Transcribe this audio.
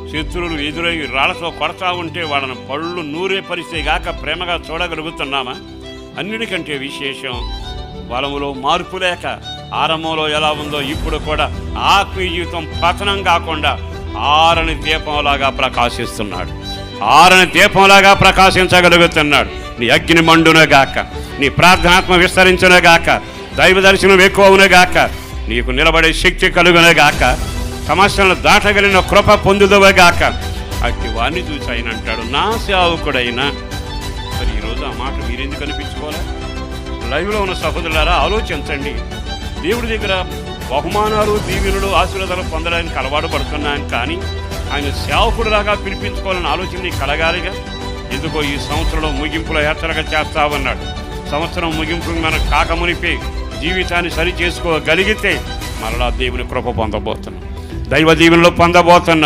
శత్రువులు ఎదురై రాళ్లతో కొడతా ఉంటే వాళ్ళని పళ్ళు నూరే పరిస్థితి గాక ప్రేమగా చూడగలుగుతున్నామా? అన్నిటికంటే విశేషం, బలములో మార్పు లేక ఆరంభంలో ఎలా ఉందో ఇప్పుడు కూడా ఆత్మీయ జీవితం పతనం కాకుండా ఆరని దీపంలాగా ప్రకాశిస్తున్నాడు. ఆరని దీపంలాగా ప్రకాశించగలుగుతున్నాడు. నీ అగ్ని మండునగాక, నీ ప్రార్థనాత్మ విస్తరించునగాక, దైవ దర్శనం ఎక్కువవునగాక, నీకు నిలబడే శక్తి కలుగునగాక, సమస్యలను దాటగలిగిన కృప పొందుదవగాక. అట్టి వాడిని చూసి ఆయన అంటాడు, నా సేవకుడైనా. మరి ఈరోజు ఆ మాట మీరెందుకు అనిపించుకోవాలి? లైవ్లో ఉన్న సహోదరులారా, ఆలోచించండి. దేవుడి దగ్గర బహుమానాలు, దీవెనలు, ఆశీర్వాదాలు పొందడానికి అలవాటు పడుతున్నాను, కానీ ఆయన సేవకుడిలాగా పిలిపించుకోవాలని ఆలోచన నీకు కలగాలిగా. ఎందుకో ఈ సంవత్సరంలో ముగింపులో హెచ్చరిక చేస్తామన్నాడు. సంవత్సరం ముగింపు మనకు కాకమునిపే జీవితాన్ని సరి చేసుకోగలిగితే మరలా దేవుని కృప పొందబోతున్నాం, దైవ దీవెనలో పొందబోతున్నాం.